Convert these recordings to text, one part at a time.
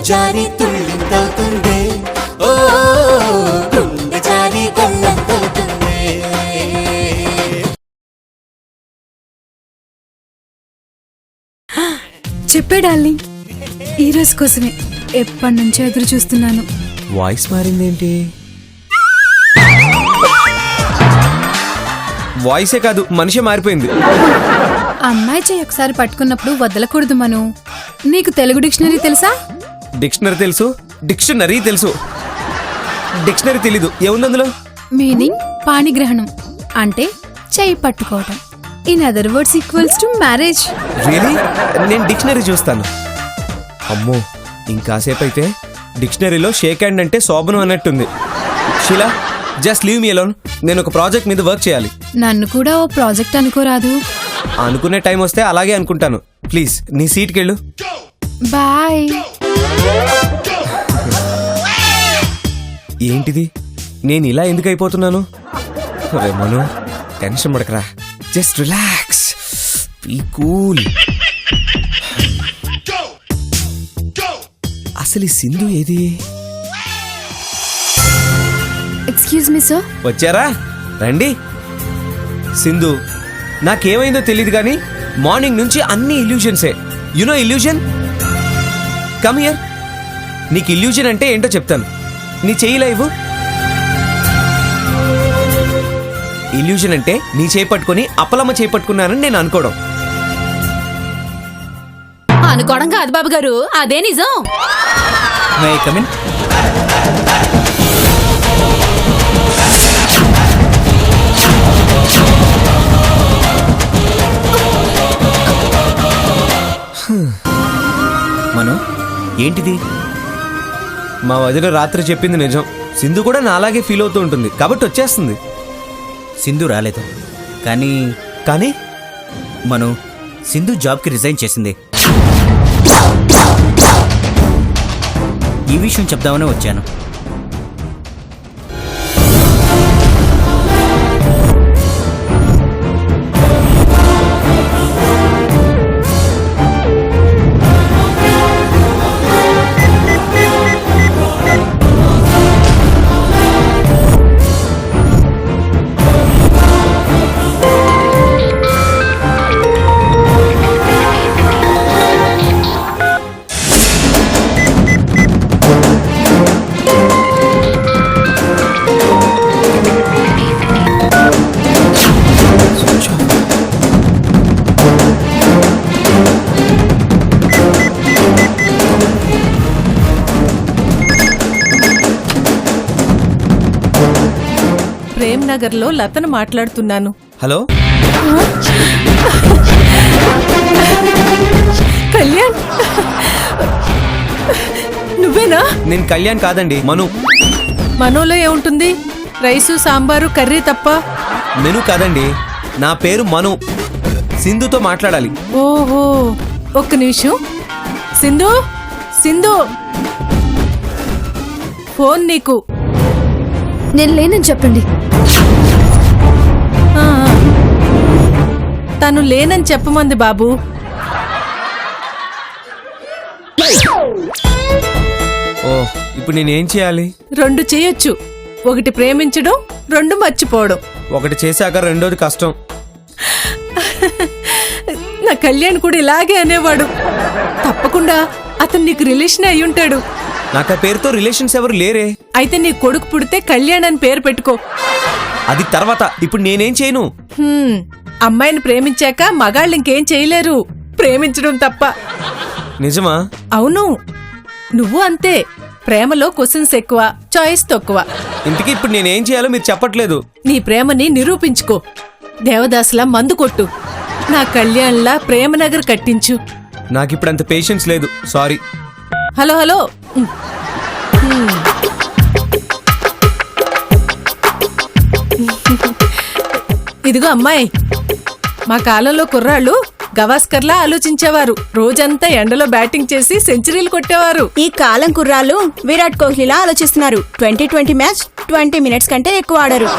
జారి తుళ్ళింతవుతుంది, ఓ గుండె జారి గల్లంతవుతుంది. చెప్పే డార్లింగ్, ఈ రోజు కోసమే ఎప్పటి నుంచో ఎదురు చూస్తున్నాను. వాయిస్ మారిందేంటి? వాయిసే కాదు, మనిషే మారిపోయింది. అమ్మాయి చెయ్యి ఒకసారి పట్టుకున్నప్పుడు వదలకూడదు మను. నీకు తెలుగు డిక్షనరీ తెలుసా? డిక్షనరీ తెలుసు, డిక్షనరీ తెలుసు, డిక్షనరీ తెలీదు. ఏముంది అందులో? మీనింగ్ పాణిగ్రహణం అంటే చెయ్యి పట్టుకోవటం. In other words equals to marriage. Really? నేను డిక్షనరీ చూస్తాను. అమ్మో, ఇంకాసేపు అయితే డిక్షనరీలో షేక్ హ్యాండ్ అంటే శోభనం అన్నట్టుంది. Sheela, just leave me alone. నేను ఒక ప్రాజెక్ట్ మీద వర్క్ చేయాలి. నన్ను కూడా ఓ ప్రాజెక్ట్ అనుకోరాదు? అనుకునే టైం వస్తే అలాగే అనుకుంటాను. ప్లీజ్ నీ సీట్కి వెళ్ళు. బాయ్. ఏంటిది, నేను ఇలా ఎందుకు అయిపోతున్నాను? అరే మను, టెన్షన్ పడకరా, జస్ట్ రిలాక్స్, బీ కూల్. అసలు ఈ సింధు ఏది? Excuse me sir. వచ్చారా? రండి. సింధు, నాకేమైందో తెలియదు కానీ మార్నింగ్ నుంచి అన్ని ఇల్యూజన్సే. You know illusion? Come here. నీకు ఇల్యూజన్ అంటే ఏంటో చెప్తాను. నీ చెయ్యిలా ఇవ్వు. ఇల్యూజన్ అంటే నీ చేపట్టుకుని అప్పలమ్మ చేపట్టుకున్నానని నేను అనుకోవడం. అనుకోవడం కాదు బాబు గారు, అదే నిజం. మను, ఏంటిది? మా వదిన రాత్రి చెప్పింది నిజం. సింధు కూడా నాలాగే ఫీల్ అవుతూ ఉంటుంది కాబట్టి వచ్చేస్తుంది. సింధు రాలేదు కానీ కానీ మను, సింధు జాబ్కి రిజైన్ చేసింది. ఈ విషయం చెప్దామనే వచ్చాను. ప్రేమ్ నగర్ లో లతను మాట్లాడుతున్నాను. హలో, కళ్యాణ్, నువ్వేనా? నేను కళ్యాణ్ కాదండి, మను. మనోలో ఏముంటుంది? రైసు, సాంబారు, కర్రీ తప్ప. మెను కాదండి, నా పేరు మను. సింధుతో మాట్లాడాలి. ఓహో, ఒక్క నిమిషం. సింధు, సింధు, ఫోన్ నీకు. నేను లేనని చెప్పండి. ఆ, తను లేనని చెప్పమంది బాబు. ఓ, ఇప్పుడు నేనేం చేయాలి? రెండు చేయొచ్చు. ఒకటి ప్రేమించడం, రెండు మర్చిపోవడం. ఒకటి చేశాక రెండోది కష్టం. నా కళ్యాణ్ కూడా ఇలాగే అనేవాడు. తప్పకుండా అతను నీకు రిలేషన్ అయి ఉంటాడు. నాకు ఆ పేరుతో రిలేషన్స్ ఎవరు లేరే. అయితే నీ కొడుకు పుడితే కళ్యాణ్ అని పేరు పెట్టుకో. అది తర్వాత. ఇప్పుడు నేనేం చేయను? అమ్మాయిని ప్రేమించాక మగాళ్ళు ఇంకేం చేయలేరు, ప్రేమించడం తప్ప. నిజమా? అవును, నువ్వు అంతే. ప్రేమలో క్వశ్చన్స్ ఎక్కువ, చాయిస్ తక్కువ. ఇంతకీ ఇప్పుడు నేనేం చేయాలో మీరు చెప్పట్లేదు. నీ ప్రేమని నిరూపించుకో. దేవదాసులా మందు కొట్టు. నా కళ్యాణ్లా ప్రేమనగర్ కట్టించు. నాకిప్పుడు అంత పేషెన్స్ లేదు, సారీ. హలో హలో, ఇదిగో అమ్మాయి, మా కాలంలో కుర్రాళ్ళు గవాస్కర్లా ఆలోచించేవారు. రోజంతా ఎండలో బ్యాటింగ్ చేసి సెంచరీలు కొట్టేవారు. ఈ కాలం కుర్రాళ్ళు విరాట్ కోహ్లీలా ఆలోచిస్తున్నారు. 2020 మ్యాచ్ 20 మినిట్స్ కంటే ఎక్కువ ఆడరు.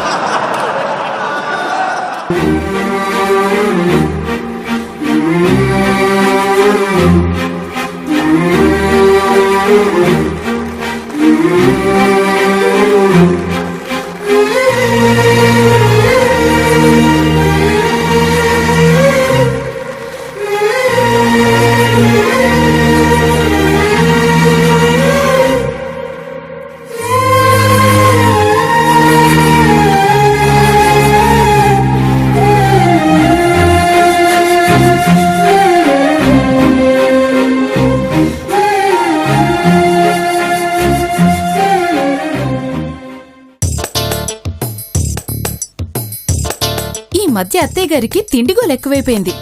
మధ్య అత్తయ్య గారికి తిండిగోలు ఎక్కువైపోయింది.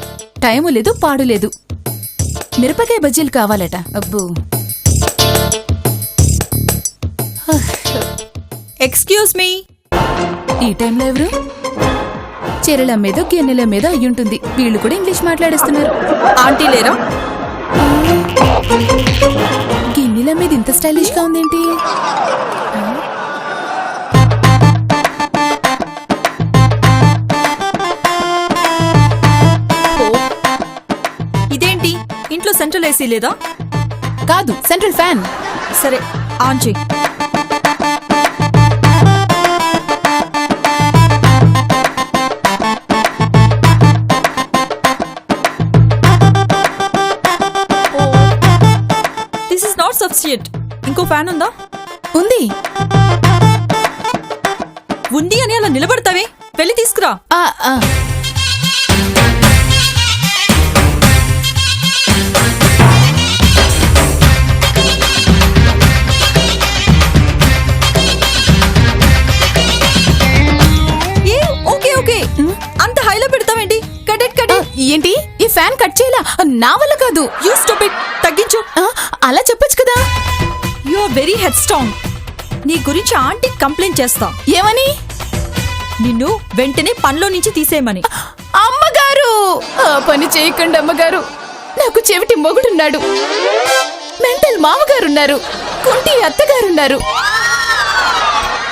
టైము లేదు పాడు లేదు. మిరపకాయ బజ్జీలు కావాలట. అబ్బో, ఎక్స్క్యూజ్ మీ. ఈ టైంలో ఎవరు? చెరల మీద గిన్నెల మీద అయ్యుంటుంది. వీళ్ళు కూడా ఇంగ్లీష్ మాట్లాడేస్తున్నారు. ఆంటీ లేరా? గిన్నెల మీద ఇంత స్టైలిష్ గా ఉందేంటి? ఇదేంటి, ఇంట్లో సెంట్రల్ ఏసీ లేదా? కాదు, సెంట్రల్ ఫ్యాన్. సరే, ఆన్ చెయ్యి. This is not sufficient. ఇంకో ఫ్యాన్ ఉందా? ఉంది. ఉంది అని అలా నిలబడతావే, వెళ్ళి తీసుకురా. ఆ, ఆ. ఏ, ఓకే ఓకే. అంత హైలో పెడతావేంటి? Cadet cadet. ఏంటి, ఈ ఫ్యాన్ కట్ చేయాలా? నా వల్ల కాదు. You stop it. తగ్గించు. అలా చెప్పొచ్చు కదా. You are very headstrong. నీ గురించి ఆంటీ కంప్లైంట్ చేస్తా. ఏమని? నిన్ను వెంటనే పనిలో నుంచి తీసేయమని. అమ్మగారు, ఆ పని చేయకండి అమ్మగారు. నాకు చెవిటి మొగుడున్నాడు, మెంటల్ మామగారున్నారు, కుంటి అత్తగారున్నారు.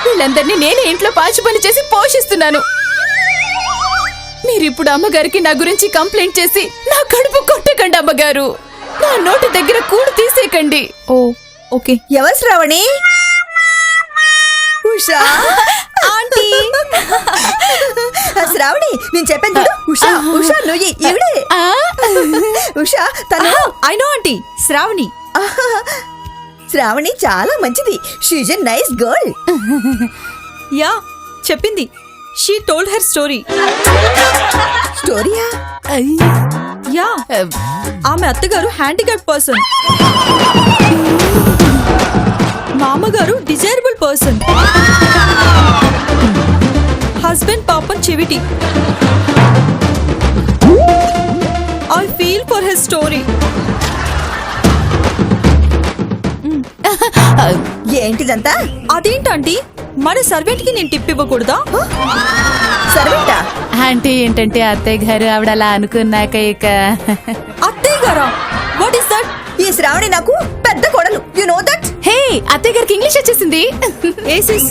వీళ్ళందరినీ నేనే ఇంట్లో పాచి పని చేసి పోషిస్తున్నాను. మీరిప్పుడు అమ్మగారికి నా గురించి కంప్లైంట్ చేసి నా కడుపు కొట్టకండి అమ్మగారు. నా నోటి దగ్గర కూడు తీసేయకండి. ఓ ఓకే. ఎవరు శ్రావణి? ఉషా ఆంటీ. శ్రావణి, నేను చెప్పాను చూడు. ఉషా ఉషా నువ్వు ఈవిడే. ఉషా తను. I know aunty, Shravani. Shravani చాలా మంచిది. She's a nice girl. Yeah, చెప్పింది. She told her story. స్టోరీయా? యా, ఆమె అత్తగారు హ్యాండిక్యాప్ పర్సన్, మామగారు డిజైరబుల్ పర్సన్, హస్బెండ్ పాపం చెవిటి. I feel for her story. ఏంటిదంతా? అదేంటంటీ, మన సర్వెంట్ కి నేను టిప్ ఇవ్వకూడదా? సర్వెంటా? అంటే ఏంటంటే అత్తయ్య గారు ఆవిడ అలా అనుకున్నాక ఇక అత్తయ్య గారా? What is that? ఈ శ్రావణి నాకు పెద్ద కోడలు. You know that? హే, అత్తయ్య గారికి ఇంగ్లీష్ వచ్చేసింది. ఏసిస్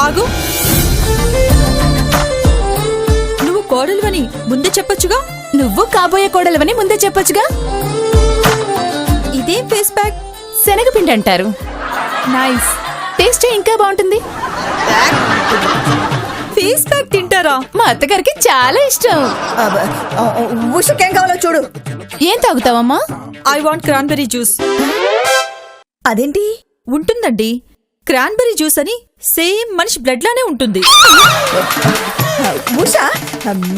ఆగు. నువ్వు కోడలువని ముందే చెప్పొచ్చుగా. నువ్వు కాబోయే కోడలవని ముందే చెప్పొచ్చుగా. ఇదేం ఫేస్ ప్యాక్? శనగపిండి అంటారు. నైస్. టేస్ట్ ఇంకా బాగుంటుంది. ఫేస్ ప్యాక్ తింటారా? మా అత్తగారికి చాలా ఇష్టం. ఉషకేం కావాలో చూడు. ఏం తాగుతావమ్మా? I want cranberry juice. అదేంటి? ఉంటుందండి, క్రాన్బెర్రీ జ్యూస్ అని సేమ్ మనిషి బ్లడ్ లానే ఉంటుంది. ఉషా,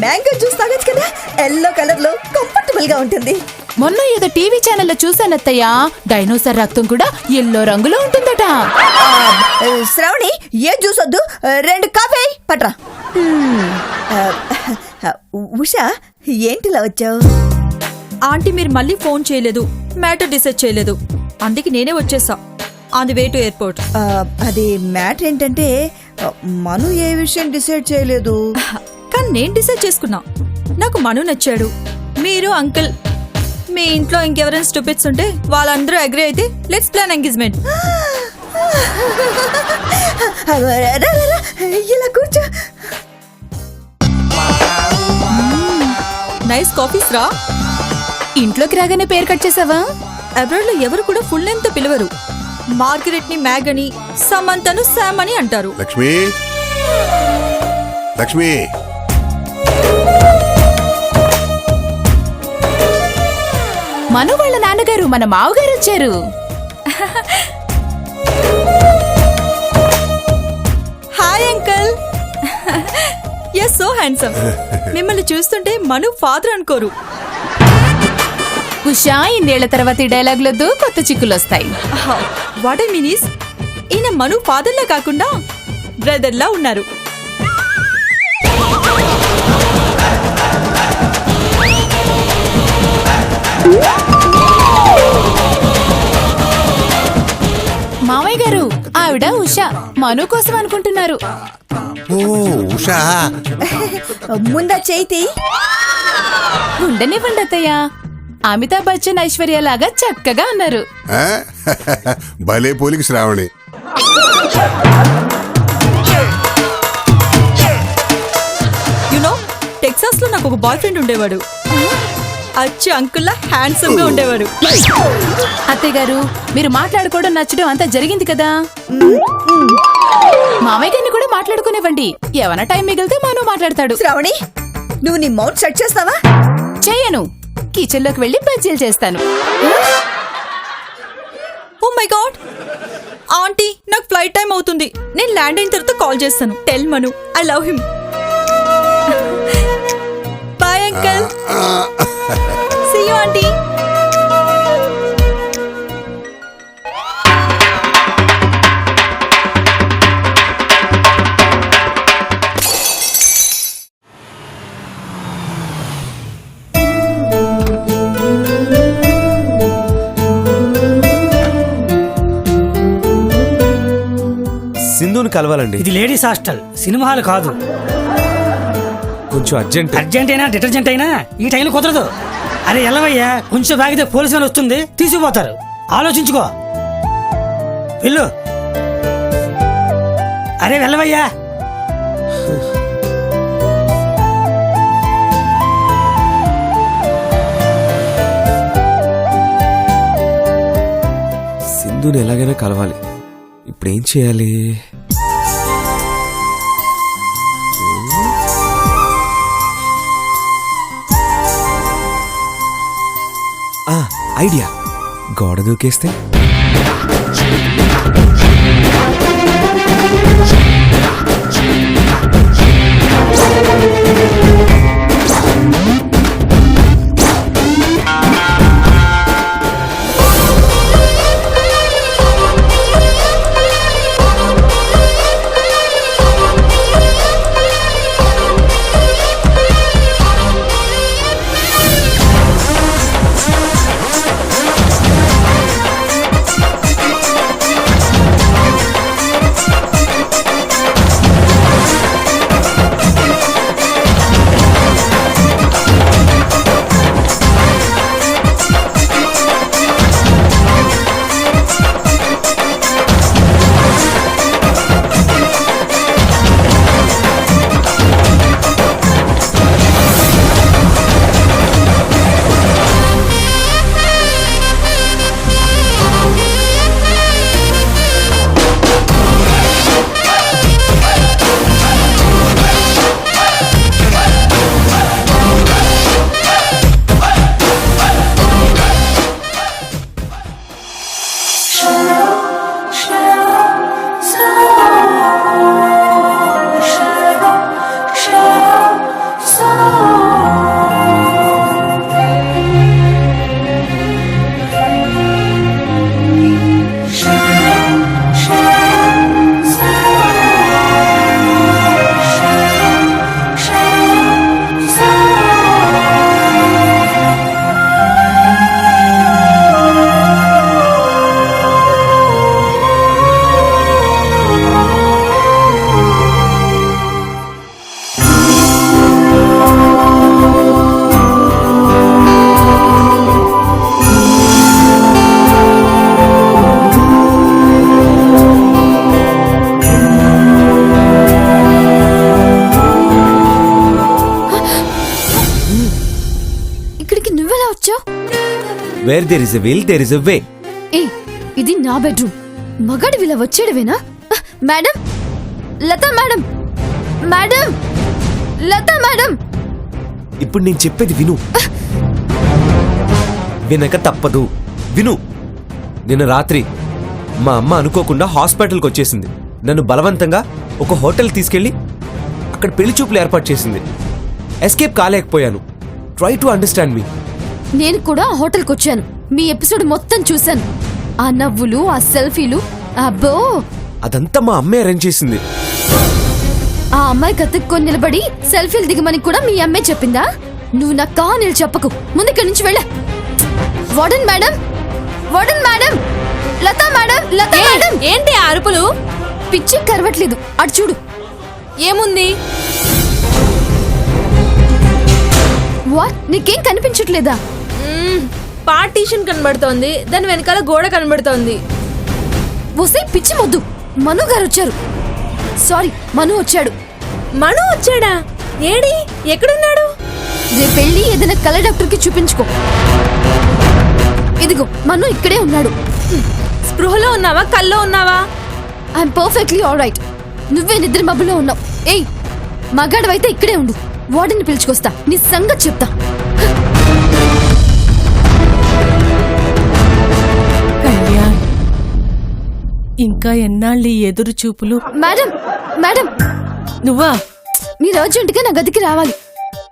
మ్యాంగో జ్యూస్ తాగొచ్చు కదా. ఎల్లో కలర్ లో కంఫర్టబుల్ గా ఉంటుంది. మొన్న ఏదో టీవీ ఛానల్లో చూసానత్తయ్య, డైనోసార్ రక్తం కూడా ఎల్లో రంగులో ఉంటుందట. శ్రావణి, ఏ జ్యూస్ వద్దు, 2 కాఫీ పట్రా. ఉషా, ఏంటిలా వచ్చావు? ఆంటీ మీరు మళ్ళీ ఫోన్ చేయలేదు, మ్యాటర్ డిసైడ్ చేయలేదు, అందుకే నేనే వచ్చేసా. On the way to airport. అది మ్యాటర్ ఏంటంటే, మను ఏ విషయం డిసైడ్ చేయలేదు. కానీ నేను డిసైడ్ చేసుకున్నా. నాకు మను నచ్చాడు. మీరు అంకుల్, మీ ఇంట్లో ఇంకెవరైనా స్టూపిడ్స్ ఉంటే వాళ్ళందరూ అగ్రీ అయితే లెట్స్ ప్లాన్ ఎంగేజ్మెంట్. ఇలా కూర్చో. నైస్ కాఫీస్ రా. ఇంట్లోకి రాగానే పేరు కట్ చేసావా? అబ్రాడ్ లో ఎవరు కూడా ఫుల్ నేమ్ తో పిలవరు. మార్గరెట్ ని మ్యాగ్ అని, సమంతను శామ్ అని అంటారు. లక్ష్మి, లక్ష్మి, మను వాళ్ళ నాన్నగారు మన మావగారు వచ్చారు. Hi uncle. Yes, so handsome. మిమ్మల్ని చూస్తుంటే మను ఫాదర్ అనుకోరు. ఉషా, ఇన్నేళ్ల తర్వాత ఈ డైలాగులొద్దు, కొత్త చిక్కులొస్తాయి. వాట్ ఐ మీన్ ఈస్, ఈయన మను ఫాదర్ లా కాకుండా బ్రదర్ లా ఉన్నారు. మామయ్య గారు ఆవిడ ఉషా మను కోసం అనుకుంటున్నారు. ఓ ఉషా, ముందా చేతి ఉండనివ్వండి అత్తయ్య. అమితాబ్ బచ్చన్ ఐశ్వర్య లాగా చక్కగా ఉన్నారు. ఆ? భలే పోలిక శ్రావణి. యునో టెక్సాస్ లో నాకు ఒక బాయ్ ఫ్రెండ్ ఉండేవాడు. అచ్చి అంకుల్లా హ్యాండ్సమ్ గా ఉండేవాడు. అత్తయ్య గారు మీరు మాట్లాడుకోవడం నచ్చడం అంతా జరిగింది కదా. మామయ్య గారిని కూడా మాట్లాడుకునేవ్వండి. ఏమైనా టైం మిగిలితే మను మాట్లాడతాడు. శ్రావణి, నువ్వు నీ మౌత్ షట్ చేస్తావా? చెయ్యను. కిచెన్ లోకి వెళ్ళి బజ్జీలు చేస్తాను. ఓ మై గాడ్ ఆంటీ, నాకు ఫ్లైట్ టైం అవుతుంది. నేను ల్యాండ్ అయిన తర్వాత కాల్ చేస్తాను. Tell Manu I love him. Bye uncle. See you aunty. సింధుని కలవాలండి. ఇది లేడీస్ హాస్టల్, సినిమా హాల్ కాదు. కొంచెం అర్జెంట్. అర్జెంట్ అయినా డిటర్జెంట్ అయినా ఈ టైంలో కుదరదు. అరే ఎల్లవయ్యా, కొంచెం బాగితే పోలీసు వాళ్ళు వస్తుంది, తీసుకుపోతారు. ఆలోచించుకో. వెళ్ళు. అరే వెళ్ళవయ్యా. సింధుని ఎలాగైనా కలవాలి. ఇప్పుడు ఏం చేయాలి? ఐడియా, గోడ దూకేస్తే. Where there is a will there is a way. ఏ ఇది నా బెడ్రూమ్. మగాడి విలా వచ్చేడవేనా? Madam, Lata madam, madam, Lata madam. ఇప్పుడు నేను చెప్పేది విను. వినక తప్పదు, విను. నిన్న రాత్రి మా అమ్మ అనుకోకుండా హాస్పిటల్కి వచ్చేసింది. నన్ను బలవంతంగా ఒక హోటల్ తీసుకెళ్లి అక్కడ పెళ్లి చూపులు ఏర్పాటు చేసింది. ఎస్కేప్ కాలేకపోయాను. ట్రై టు అండర్స్టాండ్ మీ. నేను కూడా ఆ హోటల్కి వచ్చాను. మీ ఎపిసోడ్ మొత్తం చూశాను. ఆ నవ్వులు, ఆ సెల్ఫీలు, అబ్బో, అదంతా మా అమ్మే అరేంజ్ చేసింది. ఆ అమ్మాయి కత్తుక్కొని నిలబడి సెల్ఫీలు దిగమని కూడా మీ అమ్మే చెప్పిందా? నువ్వు నాకు కానీలు చెప్పకు. ముందుక్కడి నుంచి వెళ్ళ. Warden madam, warden madam, Lata madam, Lata madam. ఏంటి ఆ అరుపులు? పిచ్చి కరవట్లేదు, అటు చూడు. ఏముంది? వాట్, నీకేం కనిపించట్లేదా? పార్టీషన్ కనబడుతోంది, దాని వెనకాల గోడ కనబడుతోంది. వస్తే పిచ్చి మొద్దు. మను గారు వచ్చారు. సారీ, మను వచ్చాడు. మను వచ్చాడా? ఏడి, ఎక్కడున్నాడు? రేపెళ్ళి ఏదైనా కళ్ళ డాక్టర్ కి చూపించుకో. ఇదిగో మను ఇక్కడే ఉన్నాడు. స్పృహలో ఉన్నావా, కల్లో ఉన్నావా? I'm perfectly all right. నువ్వే నిద్ర మబ్బులో ఉన్నావు. ఏయ్, మగాడవైతే ఇక్కడే ఉండు. వార్డెన్ని పిలుచుకొస్తా, నీ సంగతి చెప్తా. కళ్యాణ్, ఇంకా ఎన్నాళ్ళు ఈ ఎదురు చూపులు? మేడం, మేడం, నువ్వా? మీరు అర్జెంటుగా నా గదికి రావాలి.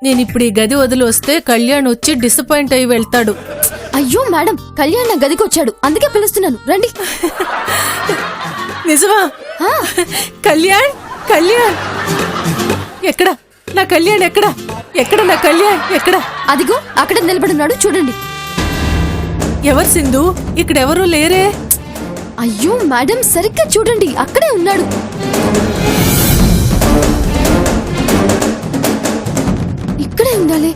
నేను ఇప్పుడు ఈ గది వదిలి వస్తే కళ్యాణ్ వచ్చి డిసప్పాయింట్ అయి వెళ్తాడు. అయ్యో మేడం, కళ్యాణ్ నా గదికి వచ్చాడు, అందుకే పిలుస్తున్నాను, రండి. నిజమా? ఆ, కళ్యాణ్, కళ్యాణ్ ఎక్కడ? నా కళ్యాణ్ ఎక్కడ? ఎక్కడ నా కళ్యాణ్ ఎక్కడ? అదిగో అక్కడ నిలబడున్నాడు, చూడండి. ఎవరు సింధు? ఇక్కడెవరూ లేరే. అయ్యో మేడం, సరిగ్గా చూడండి, అక్కడే ఉన్నాడు. ఇక్కడే ఉండాలి.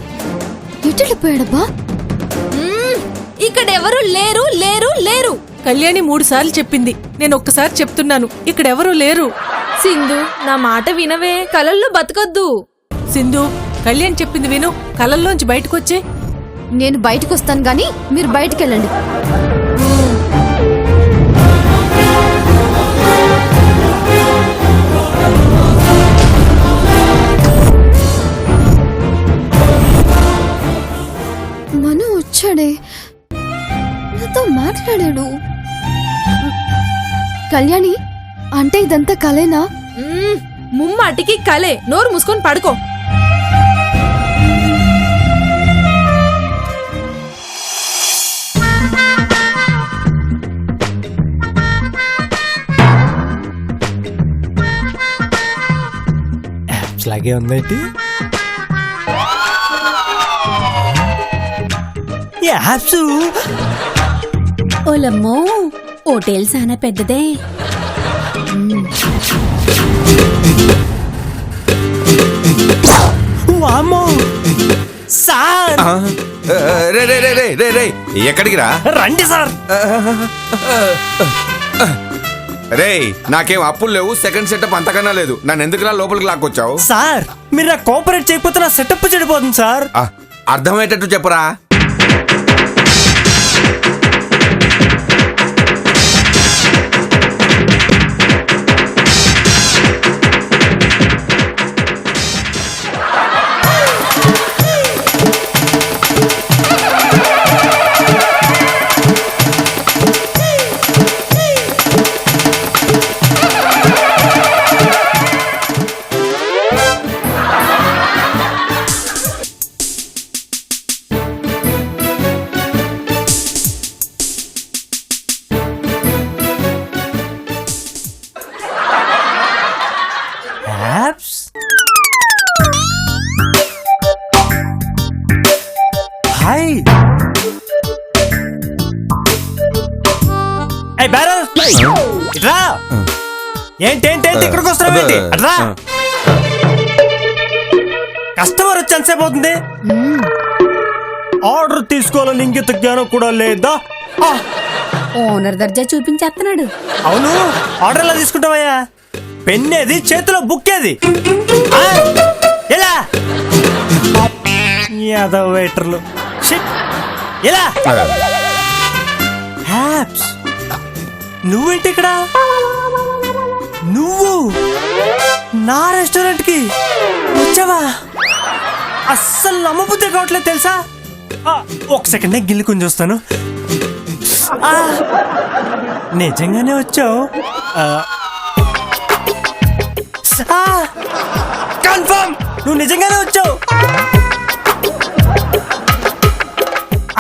ఎటు వెళ్ళిపోయాడబ్బా? ఇక్కడ ఎవరు లేరు, లేరు, లేరు. కళ్యాణి 3 సార్లు చెప్పింది, నేను ఒక్కసారి చెప్తున్నాను, ఇక్కడెవరూ లేరు. సింధు, నా మాట వినవే, కలల్లో బతకొద్దు. సింధు, కళ్యాణ్ చెప్పింది విను, కలల్లోంచి బయటకొచ్చే. నేను బయటకు వస్తాను గానీ మీరు బయటికి వెళ్ళండి. మను వచ్చాడే, నాతో మాట్లాడాడు. కళ్యాణి, అంటే ఇదంతా కలేనా? ముమ్మాటికి కలే. నోరు మూసుకొని పడుకో. లాగే ఉందేంటి? యాప్స్ ఓలమ్మో, హోటల్ చాలా పెద్దదే. వామ్మో సార్, రే రే రే రే రే రే, ఎక్కడికి రా? రండి సార్. రే, నాకేం అప్పులు లేవు, సెకండ్ సెటప్ అంతకన్నా లేదు, నన్ను ఎందుకులా లోపలికి లాక్కొచ్చావు? సార్, మీరు నాకు కోఆపరేట్ చేయకపోతే నా సెటప్ చెడిపోతుంది సార్. అర్థమయ్యేటట్టు చెప్పరా. హాయ్. ఏయ్ బ్యారల్, ఇట్రా. ఏంటేంటి ఇక్కడికి వస్తున్నావు? ఏంటి అట్రా. కస్టమర్ వచ్చి ఎంతసేపు అవుతుంది? ఆర్డర్ తీసుకోవాలని ఇంగిత జ్ఞానం కూడా లేదా? ఓనర్ దర్జా చూపించేస్తున్నాడు. అవును, ఆర్డర్ ఎలా తీసుకుంటావయ్యా? పెన్నేది, చేతిలో బుక్ ఏది? ఎలా యాదవ్ వెయిటర్లు ఎలా? హ్యాప్స్, నువ్వేంటి ఇక్కడ? నువ్వు నా రెస్టారెంట్ కి వచ్చావా? అస్సలు నమ్మబుద్ధి కావట్లేదు తెలుసా. ఒక సెకండ్ గిల్లి కొంచెం చూస్తాను. నిజంగానే వచ్చావు. కన్ఫర్మ్, నువ్వు నిజంగానే వచ్చావు.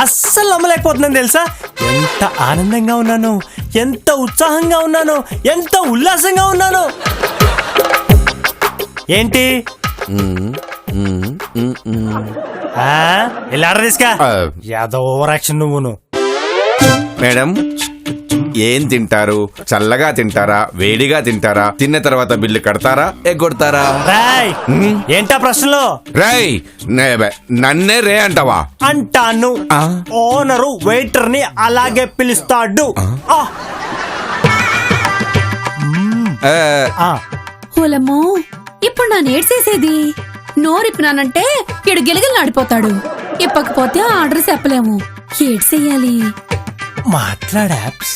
అస్సలు నమ్మలేకపోతున్నాను తెలుసా. ఎంత ఆనందంగా ఉన్నాను, ఎంత ఉత్సాహంగా ఉన్నాను, ఎంత ఉల్లాసంగా ఉన్నాను. ఏంటి వెళ్ళి ఆర్డర్ తీసుకా యాదో ఓవర్ యాక్షన్ నువ్వును. మేడం ఏం తింటారు? చల్లగా తింటారా, వేడిగా తింటారా, తిన్న తర్వాత బిల్లు కడతారా, ఎగ్గొడతారా? రాయ్ ఏంటా ప్రశ్నలో? రాయ్ నన్నే రే అంటావా? అంటాను. ఓనరు వెయిటర్ ని అలాగే పిలుస్తాడు. ఓలమ్మో ఇప్పుడు నా నేడ్చేసేది నోరిప్పినానంటే ఇడు గిలగిలు నాడిపోతాడు. ఇప్పకపోతే ఆర్డర్ చెప్పలేము. ఏడ్చెయ్యాలి? మాట్లాడ యాప్స్.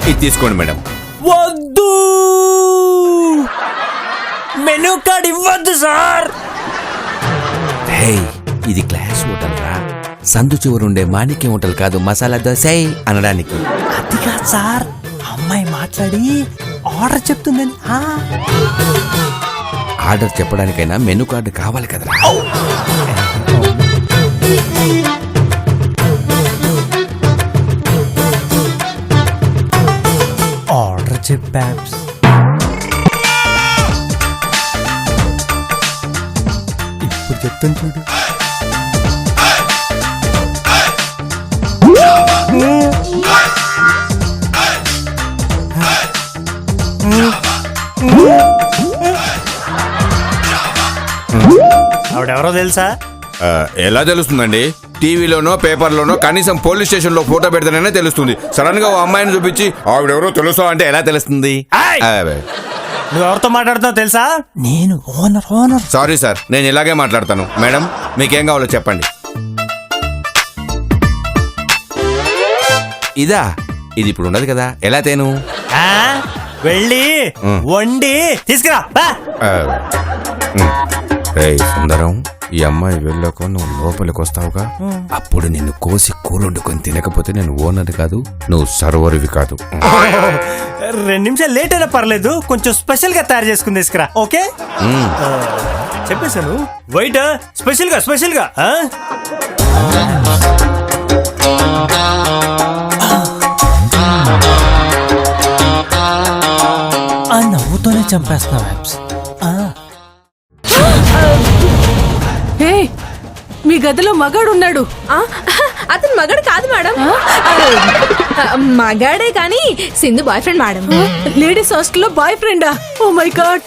ఇది తీసుకోండి మేడం. వద్దు, మెనూ కార్డ్ ఇవ్వద్దు సార్. ఇది క్లాస్ హోటల్ రా, సందు చివరుండే మాణిక్యం హోటల్ కాదు మసాలా దోశ అనడానికి. అది కాదు సార్, అమ్మాయి మాట్లాడి ఆర్డర్ చెప్తుందని. ఆర్డర్ చెప్పడానికైనా మెనూ కార్డు కావాలి కదరా. ఆర్డర్ చెప్పా. ఇప్పుడు చెప్తాను చూడు. ఆవిడెవరో తెలుసా? ఎలా తెలుస్తుందండి? టీవీలోనో పేపర్లోనో కనీసం పోలీస్ స్టేషన్ లో ఫోటో పెడితేనే తెలుస్తుంది. సడన్ గా ఓ అమ్మాయిని చూపించి ఆవిడెవరో తెలుసా అంటే ఎలా తెలుస్తుంది? నువ్వు ఎవరితో మాట్లాడుతున్నావు తెలుసా? నేను ఓనర్. సారీ సార్, నేను ఇలాగే మాట్లాడతాను. మేడం మీకేం కావాలో చెప్పండి. ఇదా? ఇది ఇప్పుడు ఉండదు కదా, ఎలా తేను? వెళ్ళి వండి తీసుకురా. సుందరం, ఈ అమ్మాయి వెళ్ళాక నువ్వు లోపలికి వస్తావుగా, అప్పుడు నిన్ను కోసి కూరొండుకొని తినకపోతే నేను ఓనర్ కాదు, నువ్వు సర్వర్వి కాదు. 2 నిమిషాలు లేట్ అయినా పర్లేదు, కొంచెం స్పెషల్ గా తయారు చేసుకుని తీసుకురా. ఓకే చెప్పేశాను. వైట్ స్పెషల్ గా ఆ నవ్వుతోనే చంపేస్తున్నావు యాప్స్. మీ గదిలో మగాడున్నాడు. అతను మగాడు కాదు మేడం. మగాడే కానీ Sindhu boyfriend madam. Ladies హాస్టల్లో బాయ్ ఫ్రెండా? Oh my God.